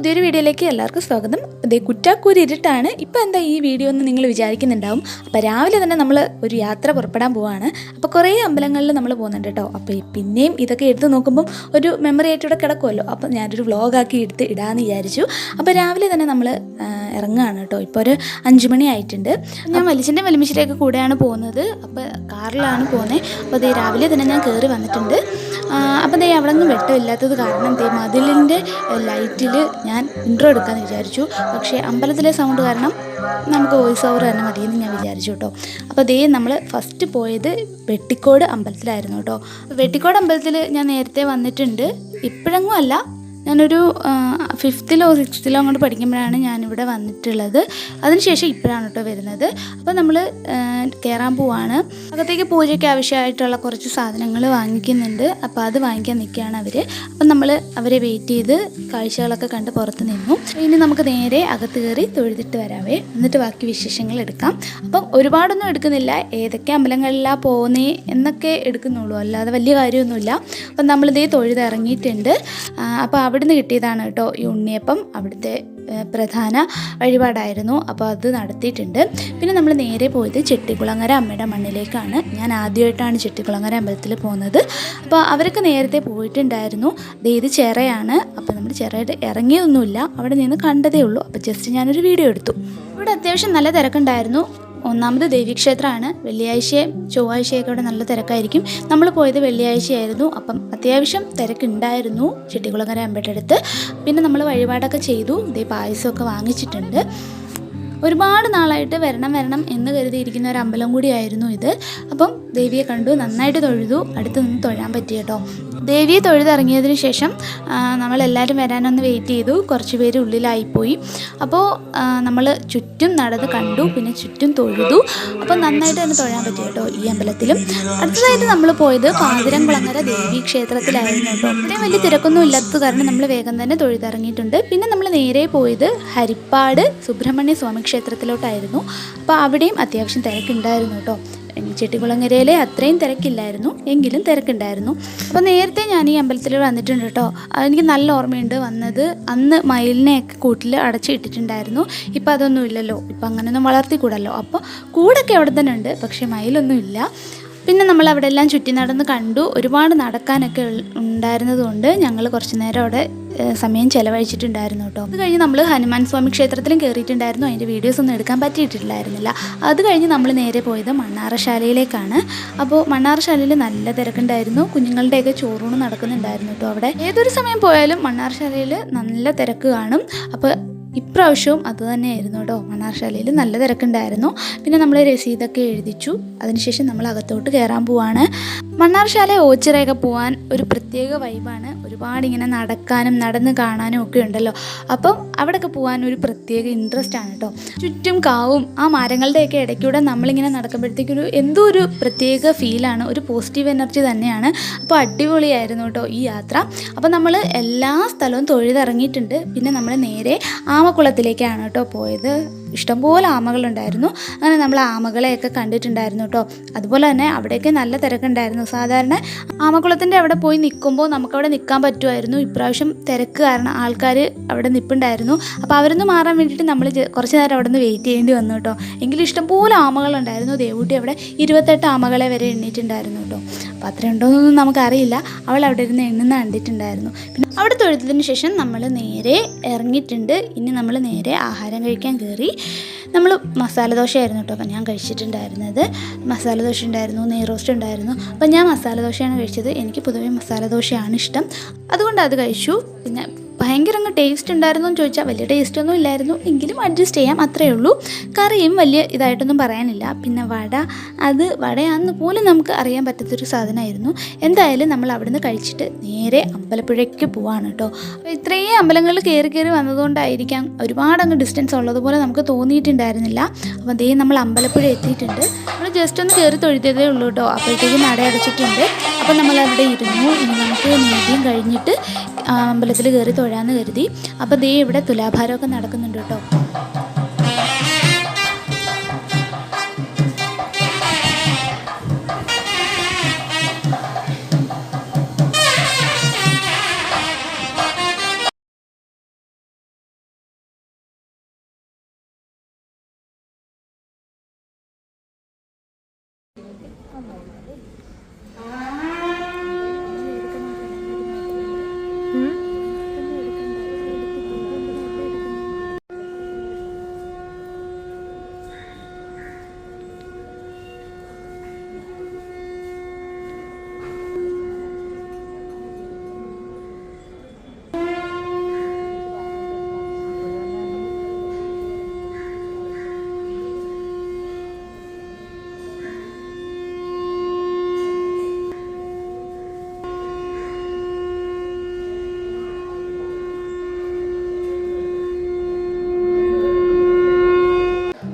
പുതിയൊരു വീഡിയോയിലേക്ക് എല്ലാവർക്കും സ്വാഗതം. അതേ കുറ്റാക്കൂരി ഇരുട്ടാണ്. ഇപ്പോൾ എന്താ ഈ വീഡിയോ എന്ന് നിങ്ങൾ വിചാരിക്കുന്നുണ്ടാവും. അപ്പോൾ രാവിലെ തന്നെ നമ്മൾ ഒരു യാത്ര പുറപ്പെടാൻ പോവാണ്. അപ്പോൾ കുറേ അമ്പലങ്ങളിൽ നമ്മൾ പോകുന്നുണ്ട് കേട്ടോ. അപ്പോൾ പിന്നെയും ഇതൊക്കെ എടുത്ത് നോക്കുമ്പം ഒരു മെമ്മറി ആയിട്ട് ഇവിടെ കിടക്കുമല്ലോ. അപ്പോൾ ഞാനൊരു വ്ളോഗാക്കി എടുത്ത് ഇടാമെന്ന് വിചാരിച്ചു. അപ്പോൾ രാവിലെ തന്നെ നമ്മൾ ഇറങ്ങുകയാണ് കേട്ടോ. ഇപ്പോൾ ഒരു 5 മണി ആയിട്ടുണ്ട്. ഞാൻ വലിച്ചിൻ്റെ വലിമിച്ചിലേക്ക് കൂടെയാണ് പോകുന്നത്. അപ്പോൾ കാറിലാണ് പോകുന്നത്. അപ്പോൾ അതേ രാവിലെ തന്നെ ഞാൻ കയറി വന്നിട്ടുണ്ട്. അപ്പോൾ ദേ അവിടെ ഒന്നും വെട്ടമില്ലാത്തത് കാരണം ദേ മതിലിൻ്റെ ലൈറ്റിൽ ഞാൻ ഇൻട്രോ എടുക്കാമെന്ന് വിചാരിച്ചു. പക്ഷേ അമ്പലത്തിലെ സൗണ്ട് കാരണം നമുക്ക് വോയിസ് ഓവർ തന്നെ മതിയെന്ന് ഞാൻ വിചാരിച്ചു കേട്ടോ. അപ്പോൾ ദേ നമ്മൾ ഫസ്റ്റ് പോയത് വെട്ടിക്കോട് അമ്പലത്തിലായിരുന്നു കേട്ടോ. വെട്ടിക്കോട് അമ്പലത്തിൽ ഞാൻ നേരത്തെ വന്നിട്ടുണ്ട്. ഇപ്പോഴെങ്ങും അല്ല, ഞാനൊരു 5th or 6th അങ്ങോട്ട് പഠിക്കുമ്പോഴാണ് ഞാനിവിടെ വന്നിട്ടുള്ളത്. അതിനുശേഷം ഇപ്പോഴാണ് കേട്ടോ വരുന്നത്. അപ്പോൾ നമ്മൾ കയറാൻ പോവാണ്. അകത്തേക്ക് പൂജയ്ക്ക് ആവശ്യമായിട്ടുള്ള കുറച്ച് സാധനങ്ങൾ വാങ്ങിക്കുന്നുണ്ട്. അപ്പോൾ അത് വാങ്ങിക്കാൻ നിൽക്കുകയാണ് അവർ. അപ്പം നമ്മൾ അവരെ വെയിറ്റ് ചെയ്ത് കാഴ്ചകളൊക്കെ കണ്ട് പുറത്ത് നിന്നു. ഇനി നമുക്ക് നേരെ അകത്ത് കയറി തൊഴുതിട്ട് വരാവേ, എന്നിട്ട് ബാക്കി വിശേഷങ്ങൾ എടുക്കാം. അപ്പം ഒരുപാടൊന്നും എടുക്കുന്നില്ല. ഏതൊക്കെ അമ്പലങ്ങളിലാണ് പോകുന്നേ എന്നൊക്കെ എടുക്കുന്നുള്ളൂ, അല്ലാതെ വലിയ കാര്യമൊന്നുമില്ല. അപ്പം നമ്മളിതേ തൊഴുതിറങ്ങിയിട്ടുണ്ട്. അപ്പോൾ അവിടുന്ന് കിട്ടിയതാണ് കേട്ടോ ഈ ഉണ്ണിയപ്പം. അവിടുത്തെ പ്രധാന വഴിപാടായിരുന്നു. അപ്പോൾ അത് നടത്തിയിട്ടുണ്ട്. പിന്നെ നമ്മൾ നേരെ പോയത് ചെട്ടിക്കുളങ്ങര അമ്മയുടെ മണ്ണിലേക്കാണ്. ഞാൻ ആദ്യമായിട്ടാണ് ചെട്ടിക്കുളങ്ങര അമ്പലത്തിൽ പോകുന്നത്. അപ്പോൾ അവരൊക്കെ നേരത്തെ പോയിട്ടുണ്ടായിരുന്നു. ഇത് ചിറയാണ്. അപ്പോൾ നമ്മൾ ചിറയുടെ ഇറങ്ങിയൊന്നുമില്ല, അവിടെ നിന്ന് കണ്ടതേ ഉള്ളൂ. അപ്പോൾ ജസ്റ്റ് ഞാനൊരു വീഡിയോ എടുത്തു. ഇവിടെ അത്യാവശ്യം നല്ല തിരക്കുണ്ടായിരുന്നു. ഒന്നാമത് ദേവീക്ഷേത്രമാണ്. വെള്ളിയാഴ്ചയും ചൊവ്വാഴ്ചയൊക്കെ ഇവിടെ നല്ല തിരക്കായിരിക്കും. നമ്മൾ പോയത് വെള്ളിയാഴ്ചയായിരുന്നു. അപ്പം അത്യാവശ്യം തിരക്കുണ്ടായിരുന്നു ചെട്ടിക്കുളങ്ങര അമ്പലത്തിൻ്റെ അടുത്ത്. പിന്നെ നമ്മൾ വഴിപാടൊക്കെ ചെയ്തു. പായസമൊക്കെ വാങ്ങിച്ചിട്ടുണ്ട്. ഒരുപാട് നാളായിട്ട് വരണം എന്ന് കരുതിയിരിക്കുന്ന ഒരു അമ്പലം കൂടിയായിരുന്നു ഇത്. അപ്പം ദേവിയെ കണ്ടു, നന്നായിട്ട് തൊഴുതു. അടുത്ത് നിന്ന് തൊഴാൻ പറ്റി കേട്ടോ. ദേവിയെ തൊഴുതിറങ്ങിയതിന് ശേഷം നമ്മളെല്ലാവരും വരാനൊന്ന് വെയിറ്റ് ചെയ്തു. കുറച്ച് പേര് ഉള്ളിലായിപ്പോയി. അപ്പോൾ നമ്മൾ ചുറ്റും നടന്ന് കണ്ടു, പിന്നെ ചുറ്റും തൊഴുതു. അപ്പോൾ നന്നായിട്ട് തന്നെ തൊഴാൻ പറ്റി കേട്ടോ ഈ അമ്പലത്തിലും. അടുത്തതായിട്ട് നമ്മൾ പോയത് പാതിരംകുളങ്ങര ദേവീ ക്ഷേത്രത്തിലായിരുന്നു കേട്ടോ. ഇത്രയും വലിയ തിരക്കൊന്നും ഇല്ലാത്തത് കാരണം നമ്മൾ വേഗം തന്നെ തൊഴുതിറങ്ങിയിട്ടുണ്ട്. പിന്നെ നമ്മൾ നേരെ പോയത് ഹരിപ്പാട് സുബ്രഹ്മണ്യ സ്വാമി ക്ഷേത്രത്തിലോട്ടായിരുന്നു. അപ്പോൾ അവിടെയും അത്യാവശ്യം തിരക്കുണ്ടായിരുന്നു കേട്ടോ. ചെട്ടിക്കുളങ്ങരയിലെ അത്രയും തിരക്കില്ലായിരുന്നു, എങ്കിലും തിരക്കുണ്ടായിരുന്നു. അപ്പോൾ നേരത്തെ ഞാൻ ഈ അമ്പലത്തിൽ വന്നിട്ടുണ്ട് കേട്ടോ. എനിക്ക് നല്ല ഓർമ്മയുണ്ട് വന്നത്. അന്ന് മയിലിനെയൊക്കെ കൂട്ടിൽ അടച്ചിട്ടിട്ടുണ്ടായിരുന്നു. ഇപ്പം അതൊന്നും ഇല്ലല്ലോ, ഇപ്പം അങ്ങനെയൊന്നും വളർത്തിക്കൂടല്ലോ. അപ്പോൾ കൂടൊക്കെ അവിടെ തന്നെ ഉണ്ട്, പക്ഷേ മയിലൊന്നും ഇല്ല. പിന്നെ നമ്മൾ അവിടെ എല്ലാം ചുറ്റി നടന്ന് കണ്ടു. ഒരുപാട് നടക്കാനൊക്കെ ഉണ്ടായിരുന്നതുകൊണ്ട് ഞങ്ങൾ കുറച്ച് നേരം അവിടെ സമയം ചിലവഴിച്ചിട്ടുണ്ടായിരുന്നു കേട്ടോ. അത് കഴിഞ്ഞ് നമ്മൾ ഹനുമാൻ സ്വാമി ക്ഷേത്രത്തിലും കയറിയിട്ടുണ്ടായിരുന്നു. അതിൻ്റെ വീഡിയോസ് ഒന്നും എടുക്കാൻ പറ്റിയിട്ടില്ലായിരുന്നില്ല. അത് കഴിഞ്ഞ് നമ്മൾ നേരെ പോയത് മണ്ണാറശാലയിലേക്കാണ്. അപ്പോൾ മണ്ണാറശാലയിൽ നല്ല തിരക്കുണ്ടായിരുന്നു. കുഞ്ഞുങ്ങളുടെയൊക്കെ ചോറൂണ് നടക്കുന്നുണ്ടായിരുന്നു കേട്ടോ. അവിടെ ഏതൊരു സമയം പോയാലും മണ്ണാറശാലയിൽ നല്ല തിരക്ക് കാണും. അപ്പോൾ ഇപ്രാവശ്യവും അത് തന്നെയായിരുന്നു കേട്ടോ. മണ്ണാർശാലയിൽ നല്ല തിരക്കുണ്ടായിരുന്നു. പിന്നെ നമ്മൾ രസീതൊക്കെ എഴുതിച്ചു. അതിനുശേഷം നമ്മൾ അകത്തോട്ട് കയറാൻ പോവാണ്. മണ്ണാർശാല ഓച്ചിറയൊക്കെ പോകാൻ ഒരു പ്രത്യേക വൈബാണ്. ഒരുപാട് ഇങ്ങനെ നടക്കാനും നടന്ന് കാണാനും ഒക്കെ ഉണ്ടല്ലോ. അപ്പം അവിടെയൊക്കെ പോകാൻ ഒരു പ്രത്യേക ഇൻട്രസ്റ്റ് ആണ് കേട്ടോ. ചുറ്റും കാവും ആ മരങ്ങളുടെയൊക്കെ ഇടയ്ക്കൂടെ നമ്മളിങ്ങനെ നടക്കുമ്പോഴത്തേക്കൊരു എന്തോ ഒരു പ്രത്യേക ഫീലാണ്, ഒരു പോസിറ്റീവ് എനർജി തന്നെയാണ്. അപ്പോൾ അടിപൊളിയായിരുന്നു കേട്ടോ ഈ യാത്ര. അപ്പോൾ നമ്മൾ എല്ലാ സ്ഥലവും തൊഴുതിറങ്ങിയിട്ടുണ്ട്. പിന്നെ നമ്മൾ നേരെ ആമക്കുളത്തിലേക്കാണ് കേട്ടോ പോയത്. ഇഷ്ടംപോലെ ആമകളുണ്ടായിരുന്നു. അങ്ങനെ നമ്മൾ ആമകളെയൊക്കെ കണ്ടിട്ടുണ്ടായിരുന്നു കേട്ടോ. അതുപോലെ തന്നെ അവിടെയൊക്കെ നല്ല തിരക്കുണ്ടായിരുന്നു. സാധാരണ ആമക്കുളത്തിൻ്റെ അവിടെ പോയി നിൽക്കുമ്പോൾ നമുക്കവിടെ നിൽക്കാൻ പറ്റുമായിരുന്നു. ഇപ്രാവശ്യം തിരക്ക് കാരണം ആൾക്കാർ അവിടെ നിൽപ്പുണ്ടായിരുന്നു. അപ്പോൾ അവരൊന്ന് മാറാൻ വേണ്ടിയിട്ട് നമ്മൾ കുറച്ച് നേരം അവിടെ നിന്ന് വെയിറ്റ് ചെയ്യേണ്ടി വന്നു കേട്ടോ. എങ്കിലും ഇഷ്ടംപോലെ ആമകളുണ്ടായിരുന്നു. ദേവൂട്ടി അവിടെ 28 ആമകളെ വരെ എണ്ണിയിട്ടുണ്ടായിരുന്നു കേട്ടോ. അപ്പോൾ അത്ര ഉണ്ടോയെന്നൊന്നും നമുക്കറിയില്ല. അവൾ അവിടെ ഇരുന്ന് എണ്ണുന്ന കണ്ടിട്ടുണ്ടായിരുന്നു. പിന്നെ അവിടെ തൊഴുതതിന് ശേഷം നമ്മൾ നേരെ ഇറങ്ങിയിട്ടുണ്ട്. ഇനി നമ്മൾ നേരെ ആഹാരം കഴിക്കാൻ കയറി. നമ്മൾ മസാല ദോശയായിരുന്നു കേട്ടോ ഞാൻ കഴിച്ചിട്ടുണ്ടായിരുന്നത്. മസാല ദോശ ഉണ്ടായിരുന്നു, നെയ് റോസ്റ്റ് ഉണ്ടായിരുന്നു. അപ്പം ഞാൻ മസാല ദോശയാണ് കഴിച്ചത്. എനിക്ക് പൊതുവേ മസാല ദോശയാണ് ഇഷ്ടം, അതുകൊണ്ട് അത് കഴിച്ചു. പിന്നെ ഭയങ്കര അങ്ങ് ടേസ്റ്റ് ഉണ്ടായിരുന്നു എന്ന് ചോദിച്ചാൽ വലിയ ടേസ്റ്റൊന്നും ഇല്ലായിരുന്നു, എങ്കിലും അഡ്ജസ്റ്റ് ചെയ്യാം, അത്രയേ ഉള്ളൂ. കറിയും വലിയ ഇതായിട്ടൊന്നും പറയാനില്ല. പിന്നെ വട, അത് വടയാണെന്ന് പോലും നമുക്ക് അറിയാൻ പറ്റാത്തൊരു സാധനമായിരുന്നു. എന്തായാലും നമ്മൾ അവിടുന്ന് കഴിച്ചിട്ട് നേരെ അമ്പലപ്പുഴയ്ക്ക് പോവാണ് കേട്ടോ. അപ്പോൾ ഇത്രയും അമ്പലങ്ങളിൽ കയറി വന്നതുകൊണ്ടായിരിക്കാം ഒരുപാട് അങ്ങ് ഡിസ്റ്റൻസ് ഉള്ളതുപോലെ നമുക്ക് തോന്നിയിട്ടുണ്ടായിരുന്നില്ല. അപ്പോൾ അതേ നമ്മൾ അമ്പലപ്പുഴ എത്തിയിട്ടുണ്ട്. നമ്മൾ ജസ്റ്റ് ഒന്ന് കയറി തൊഴുതതേ ഉള്ളൂ കേട്ടോ. അപ്പോഴത്തേക്കും നട അടച്ചിട്ടുണ്ട്. അപ്പോൾ നമ്മളവിടെ ഇരുന്നു. ഇനി നമുക്ക് നേദ്യം കഴിഞ്ഞിട്ട് അമ്പലത്തിൽ കയറി തൊഴാമെന്ന് കരുതി. അപ്പോൾ ദേ ഇവിടെ തുലാഭാരമൊക്കെ നടക്കുന്നുണ്ട് കേട്ടോ.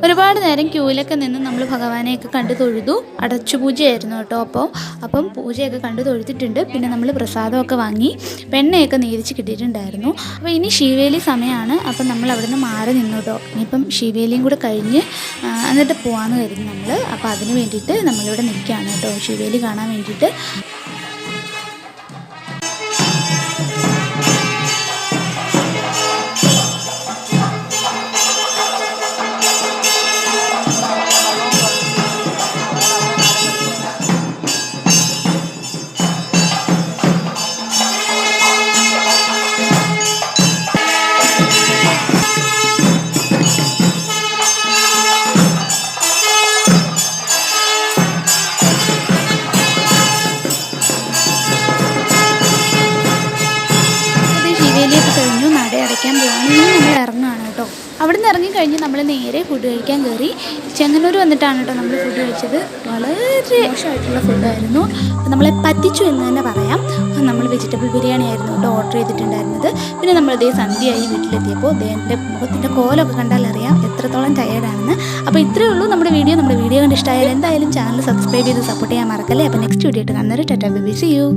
ഒരുപാട് നേരം ക്യൂവിലൊക്കെ നിന്ന് നമ്മൾ ഭഗവാനെയൊക്കെ കണ്ടു തൊഴുതു. അടച്ചു പൂജയായിരുന്നു കേട്ടോ. അപ്പം പൂജയൊക്കെ കണ്ടു തൊഴുതിട്ടുണ്ട്. പിന്നെ നമ്മൾ പ്രസാദമൊക്കെ വാങ്ങി പെണ്ണയൊക്കെ നേരിച്ച് കിട്ടിയിട്ടുണ്ടായിരുന്നു. അപ്പോൾ ഇനി ശിവേലി സമയമാണ്. അപ്പം നമ്മൾ അവിടെ നിന്ന് മാറി നിന്നു കേട്ടോ. ഇനിയിപ്പം ശിവേലിയും കൂടെ കഴിഞ്ഞ് എന്നിട്ട് പോകാമെന്ന് കരുതി നമ്മൾ. അപ്പോൾ അതിന് വേണ്ടിയിട്ട് നമ്മളിവിടെ നിൽക്കുകയാണ് കേട്ടോ, ശിവേലി കാണാൻ വേണ്ടിയിട്ട്. കഴിഞ്ഞു, നട അടയ്ക്കാൻ പോവാണ്. ഇനി നമ്മൾ ഇറങ്ങുകയാണ് കേട്ടോ. അവിടെ നിന്ന് ഇറങ്ങിക്കഴിഞ്ഞ് നമ്മൾ നേരെ ഫുഡ് കഴിക്കാൻ കയറി. ചെങ്ങന്നൂർ വന്നിട്ടാണ് കേട്ടോ നമ്മൾ ഫുഡ് കഴിച്ചത്. വളരെ മോശമായിട്ടുള്ള ഫുഡായിരുന്നു. നമ്മളെ പറ്റിച്ചു എന്ന് തന്നെ പറയാം. നമ്മൾ വെജിറ്റബിൾ ബിരിയാണി ആയിരുന്നു കേട്ടോ ഓർഡർ ചെയ്തിട്ടുണ്ടായിരുന്നത്. പിന്നെ നമ്മൾ ഇതേ സന്ധ്യയായി വീട്ടിലെത്തിയപ്പോൾ എൻ്റെ മുഖത്തിൻ്റെ കോലമൊക്കെ കണ്ടാൽ അറിയാം എത്രത്തോളം ടയേർഡാണെന്ന്. അപ്പോൾ ഇത്രയേ ഉള്ളൂ നമ്മുടെ വീഡിയോ കണ്ട് ഇഷ്ടമായാലും എന്തായാലും ചാനൽ സബ്സ്ക്രൈബ് ചെയ്ത് സപ്പോർട്ട് ചെയ്യാൻ മറക്കല്ലേ. അപ്പോൾ നെക്സ്റ്റ് വീഡിയോ ആയിട്ട് കാണുന്നവരെ tata bye bye, see U.